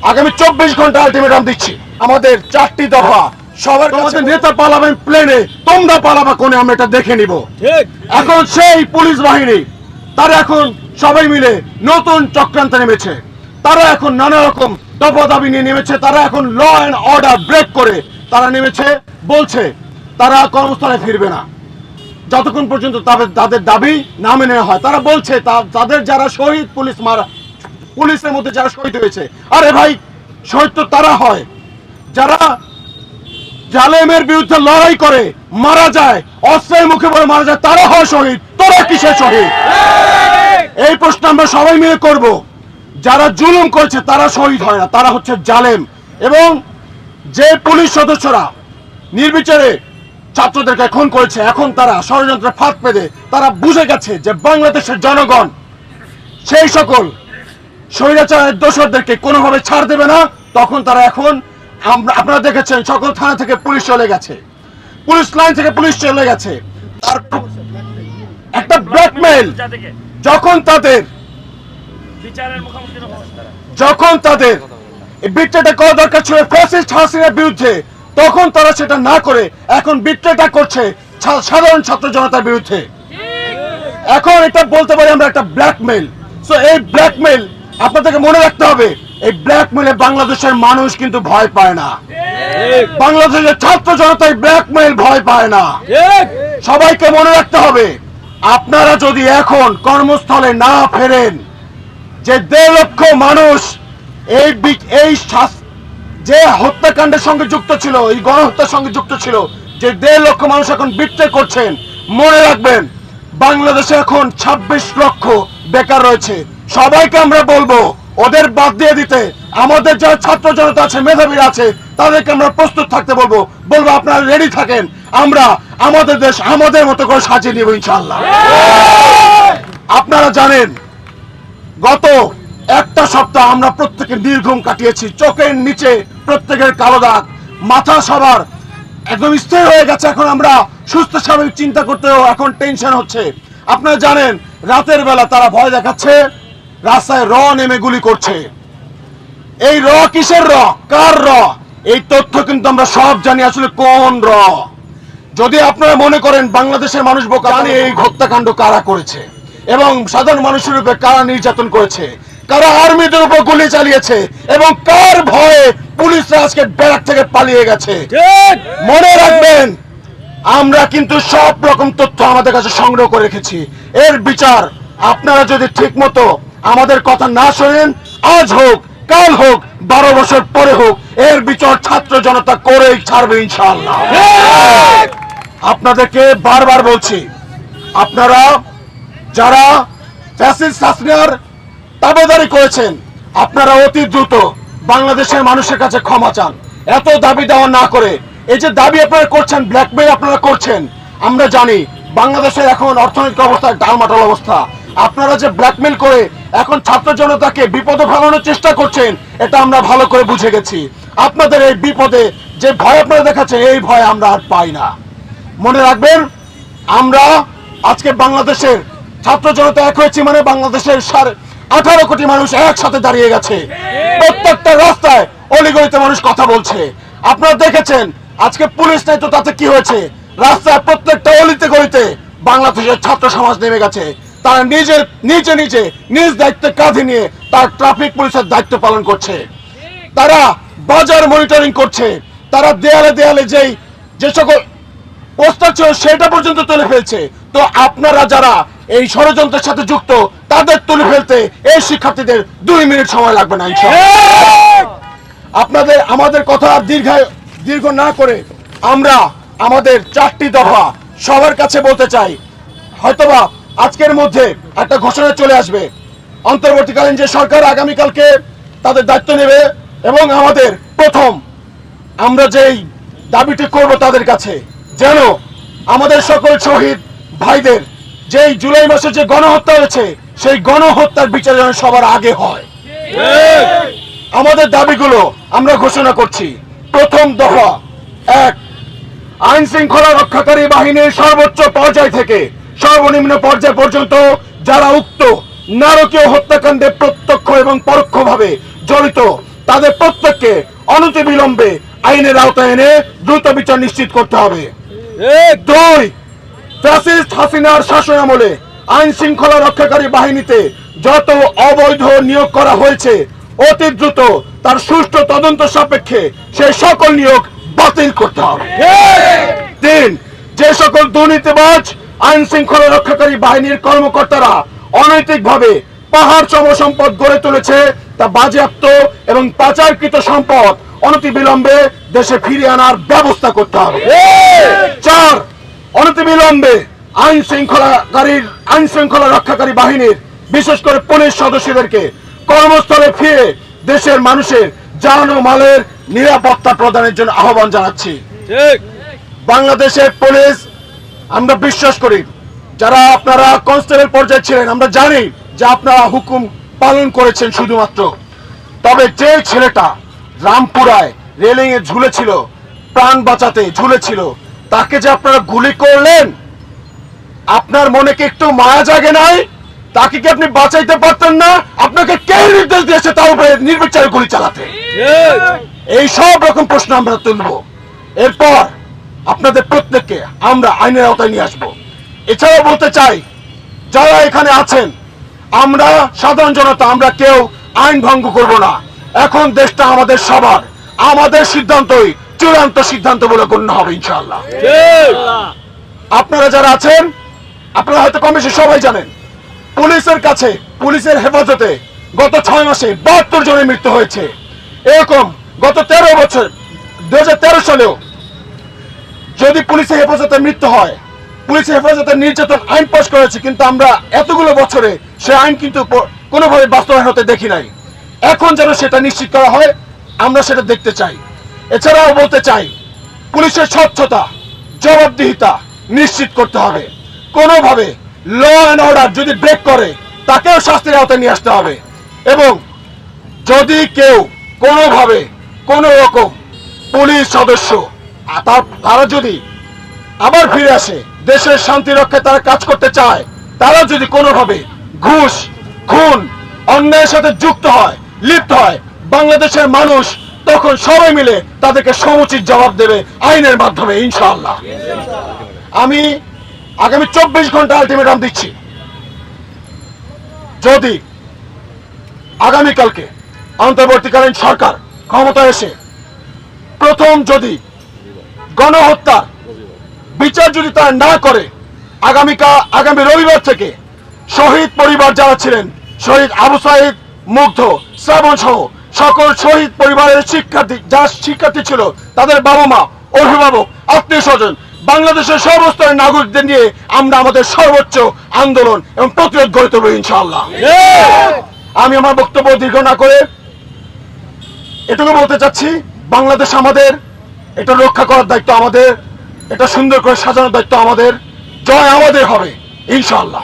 আগামী 24 ঘন্টা আলটিমেটাম দিচ্ছি। আমাদের 4টি দফা, সবার কাছে নেতা পালাবেন প্লেনে, তোমরা পালাবা কোনে, আমরা এটা দেখে নিব। এখন সেই পুলিশ বাহিনী তারা এখন সবাই মিলে নতুন চক্রান্তে নেমেছে। তারা এখন নানা রকম দফা দাবি নিয়ে নেমেছে। তারা এখন ল অ্যান্ড অর্ডার ব্রেক করে তারা নেমেছে, বলছে তারা কর্মস্থলে ফিরবে না যতক্ষণ পর্যন্ত তাদের দাবি না মেনে নেওয়া হয়। তারা বলছে তাদের যারা শহীদ পুলিশের মধ্যে যারা শহীদ হয়েছে, আরে ভাই শহীদ তো তারা হয় যারা জালেমের বিরুদ্ধে লড়াই করে মারা যায়, অস্ত্রের মুখে পড়ে মারা যায়, তারা হয় শহীদ। তোরা কিসের শহীদ? এই প্রশ্ন আমরা সবাই মিলে করব। যারা জুলুম করেছে তারা শহীদ হয় না, তারা হচ্ছে জালেম। এবং যে পুলিশ সদস্যরা নির্বিচারে ছাত্রদেরকে খুন করেছে, এখন তারা ষড়যন্ত্রের ফাঁদ পেতে তারা বুঝে গেছে যে বাংলাদেশের জনগণ সেই সকল স্বৈরাচারের দোষরদেরকে কোনোভাবে ছাড় দেবে না। তখন তারা এখন আপনারা দেখেছেন সকল থানা থেকে পুলিশ চলে গেছে, পুলিশ লাইন থেকে পুলিশ চলে গেছে। তার একটা ব্ল্যাকমেইল, যখন তাদের বিট্রেটা করা দরকার ছিল ফ্যাসিস্ট হাসিনার বিরুদ্ধে, তখন তারা সেটা না করে এখন বিট্রেটা করছে সাধারণ ছাত্র জনতার বিরুদ্ধে। এখন এটা বলতে পারি আমরা একটা ব্ল্যাকমেইল। সো এই ব্ল্যাকমেইল আপনাদেরকে মনে রাখতে হবে, এই ব্ল্যাকমেইলে বাংলাদেশের মানুষ কিন্তু ভয় পায় না, বাংলাদেশের ছাত্র জনতা এই ব্ল্যাকমেইল ভয় পায় না। সবাইকে মনে রাখতে হবে, আপনারা যদি এখন কর্মস্থলে না ফেরেন, যে 1.5 লক্ষ মানুষ এই যে হত্যাকাণ্ডের সঙ্গে যুক্ত ছিল, এই গণহত্যার সঙ্গে যুক্ত ছিল, যে 1.5 লক্ষ মানুষ এখন বিট্রে করছেন, মনে রাখবেন বাংলাদেশে এখন 26 লক্ষ বেকার রয়েছে। সবাইকে আমরা বলবো ওদের বাদ দিয়ে দিতে। আমাদের যারা ছাত্র জনতা আছে, মেধাবীরা আছে, তাদেরকে আমরা প্রস্তুত থাকতে বলবো আপনারা রেডি থাকেন, আমরা আমাদের দেশ আমাদের মতো করে সাজিয়ে নিব ইনশাআল্লাহ। আপনারা জানেন গত একটা সপ্তাহ আমরা প্রত্যেকে নির্ঘুম কাটিয়েছি, চোখের নিচে প্রত্যেকের কালো দাগ, মাথা সবার একদম স্থির হয়ে গেছে। এখন আমরা সুস্থ স্বাভাবিক চিন্তা করতেও এখন টেনশন হচ্ছে। আপনারা জানেন রাতের বেলা তারা ভয় দেখাচ্ছে, রাস্তায় নেমে গুলি করছে। এই কিসের কার এই তথ্য কিন্তু আমরা সব জানি আসলে কোন যদি আপনারা মনে করেন বাংলাদেশের মানুষ বোকা, জানি এই হত্যাকাণ্ড কারা করেছে এবং সাধারণ মানুষের উপরে কারা নির্যাতন করেছে, কারা আর্মিদের উপর গুলি চালিয়েছে এবং কার ভয়ে পুলিশরা আজকে ব্যারাক থেকে পালিয়ে গেছে। মনে রাখবেন আমরা কিন্তু সব রকম তথ্য আমাদের কাছে সংগ্রহ করে রেখেছি। এর বিচার আপনারা যদি ঠিক মতো আমাদের কথা না শোনেন, আজ হোক কাল হোক 12 বছর পরে হোক, এর বিচার ছাত্র জনতা করেই ছাড়বে ইনশাআল্লাহ। আপনাদেরকে বারবার বলছি, আপনারা যারা ফ্যাসিস্ট হাসিনার তাবেদারি করেছেন, আপনারা অতি দ্রুত বাংলাদেশের মানুষের কাছে ক্ষমা চান। এত দাবি দেওয়া না করে, এই যে দাবি আপনারা করছেন, ব্ল্যাকমেইল আপনারা করছেন, আমরা জানি বাংলাদেশের এখন অর্থনৈতিক অবস্থা ডালমাটাল অবস্থা। আপনারা যে ব্ল্যাকমেইল করে এখন ছাত্র জনতাকে বিপদে ফেলানোর চেষ্টা করছেন, এটা আমরা ভালো করে বুঝে গেছি। আপনাদের এই বিপদে যে ভয় আপনারা দেখাচ্ছেন, এই ভয় আমরা আর পাই না। মনে রাখবেন আমরা আজকে বাংলাদেশের ছাত্র জনতা এক হয়েছি, মানে বাংলাদেশের 18 কোটি মানুষ একসাথে দাঁড়িয়ে গেছে। প্রত্যেকটা রাস্তায় অলিগলিতে মানুষ কথা বলছে। আপনারা দেখেছেন আজকে পুলিশ নাই তো তাতে কি হয়েছে, রাস্তায় প্রত্যেকটা অলিতে গলিতে বাংলাদেশের ছাত্র সমাজ নেমে গেছে। তারা নিজ দায়িত্ব কাঁধে নিয়ে তার ট্রাফিক পুলিশের দায়িত্ব পালন করছে, তারা বাজার মনিটরিং করছে, তারা দেয়ালে দেয়ালে যে সকল পোস্টার ছিল সেটা পর্যন্ত তুলে ফেলছে। তো আপনারা যারা এই ষড়যন্ত্রের সাথে যুক্ত, তাদের তুলে ফেলতে এই শিক্ষার্থীদের 2 মিনিট সময় লাগবে না ইনশাআল্লাহ। আমাদের কথা দীর্ঘ না করে আমরা আমাদের 4টি দফা সবার কাছে বলতে চাই। হয়তোবা আজকের মধ্যে একটা ঘোষণা চলে আসবে, অন্তর্বর্তীকালীন যে সরকার আগামীকালকে তাদের দায়িত্ব নেবে এবং আমাদের প্রথম আমরা যেই দাবিটি করব তাদের কাছে, যেন আমাদের সকল শহীদ ভাইদের যেই জুলাই মাসে যে গণহত্যা হয়েছে, সেই গণহত্যার বিচার যেন সবার আগে হয়। আমাদের দাবিগুলো আমরা ঘোষণা করছি। প্রথম দফা 1, আইন শৃঙ্খলা রক্ষাকারী বাহিনীর সর্বোচ্চ পর্যায় থেকে সর্বনিম্ন পর্যায় পর্যন্ত যারা উক্ত নারকীয় হত্যাকাণ্ডে প্রত্যক্ষ এবং পরোক্ষভাবে জড়িত, তাদের প্রত্যেককে অনতিবিলম্বে আইনের আওতায় এনে দ্রুত বিচার নিশ্চিত করতে হবে। 2, ফ্যাসিস্ট হাসিনার শাসনামলে আইন শৃঙ্খলা রক্ষাকারী বাহিনীতে যত অবৈধ নিয়োগ করা হয়েছে অতি দ্রুত তার সুষ্ঠু তদন্ত সাপেক্ষে সেই সকল নিয়োগ বাতিল করতে হবে। 3, যে সকল দুর্নীতিবাজ আইন শৃঙ্খলা রক্ষাকারী বাহিনীর কর্মকর্তারা অনৈতিকভাবে পাহাড় সম সম্পদ গড়ে তুলেছে তা বাজেয়াপ্ত এবং পাচারকৃত সম্পদ অনতিবিলম্বে দেশে ফিরিয়ে আনার ব্যবস্থা করতে হবে। 4, অনতিবিলম্বে আইন শৃঙ্খলা রক্ষাকারী বাহিনীর বিশেষ করে পুলিশ সদস্যদেরকে কর্মস্থলে ফিরে দেশের মানুষের জান ও মালের নিরাপত্তা প্রদানের জন্য আহ্বান জানাচ্ছি। বাংলাদেশের পুলিশ, আমরা বিশ্বাস করি যারা আপনারা কনস্টেবল পর্যায়ে ছিলেন, আমরা জানি যে আপনারা হুকুম পালন করেছেন শুধুমাত্র। তবে যে ছেলেটা রামপুরায় রেলিং এ ঝুলেছিল, প্রাণ বাঁচাতে ঝুলেছিল, তাকে যে আপনারা গুলি করলেন, আপনার মনে কি একটু মায়া জাগে নাই? তাকে কি আপনি বাঁচাইতে পারতেন না? আপনাকে কে নির্দেশ দিয়েছে তার উপরে নির্বিচারে গুলি চালাতে? এই সব রকম প্রশ্ন আমরা তুলব। এরপর আপনাদের প্রত্যেককে আমরা আইনের আওতায় নিয়ে আসবো। এছাড়াও বলতে চাই, যারা এখানে আছেন, আমরা সাধারণ জনতা, আমরা কেউ আইন ভঙ্গ করব না। এখন দেশটা আমাদের সবার, আমাদের সিদ্ধান্তই চূড়ান্ত সিদ্ধান্ত বলে গণ্য হবে ইনশাআল্লাহ। আপনারা যারা আছেন, আপনারা হয়তো কম বেশি সবাই জানেন, পুলিশের কাছে, পুলিশের হেফাজতে গত 6 মাসে 72 জনের মৃত্যু হয়েছে। এরকম গত 13 বছর 2013 সালেও যদি পুলিশের হেফাজতে মৃত্যু হয়, পুলিশের হেফাজতে নির্যাতন আইন পাস করেছে, কিন্তু আমরা এতগুলো বছরে সে আইন কিন্তু কোনোভাবে বাস্তবায়ন হতে দেখি নাই। এখন যেন সেটা নিশ্চিত করা হয়, আমরা সেটা দেখতে চাই। এছাড়াও বলতে চাই, পুলিশের স্বচ্ছতা, জবাবদিহিতা নিশ্চিত করতে হবে। কোনোভাবে ল অ্যান্ড অর্ডার যদি ব্রেক করে তাকেও শাস্তির আওতায় নিয়ে আসতে হবে। এবং যদি কেউ কোনোভাবে কোন রকম পুলিশ সদস্য তারা যদি আবার ফিরে আসে, দেশের শান্তি রক্ষায় তারা কাজ করতে চায়, তারা যদি কোনোভাবে ঘুষ, খুন, অন্যায়ের সাথে যুক্ত হয়, লিপ্ত হয়, বাংলাদেশের মানুষ তখন সবাই মিলে তাদেরকে সমুচিত জবাব দেবে আইনের মাধ্যমে ইনশাআল্লাহ। আমি আগামী 24 ঘন্টা আলটিমেটাম দিচ্ছি। যদি আগামীকালকে অন্তর্বর্তীকালীন সরকার ক্ষমতায় এসে প্রথম যদি গণহত্যা বিচার যদি তারা না করে, আগামী রবিবার থেকে শহীদ পরিবার যারা ছিলেন, শহীদ আবু সাইদ, মুগ্ধ, শ্রাবণ সহ সকল শহীদ পরিবারের শিক্ষার্থী ছিল, তাদের বাবা মা, অভিভাবক, আত্মীয় স্বজন, বাংলাদেশের সর্বস্তরের নাগরিকদের নিয়ে আমরা আমাদের সর্বোচ্চ আন্দোলন এবং প্রতিরোধ গড়ে তুলব ইনশাআল্লাহ। আমি আমার বক্তব্য দীর্ঘ না করে এটুকু বলতে চাচ্ছি, বাংলাদেশ আমাদের, এটা রক্ষা করার দায়িত্ব আমাদের, এটা সুন্দর করে সাজানোর দায়িত্ব আমাদের। জয় আমাদের হবে ইনশাআল্লাহ।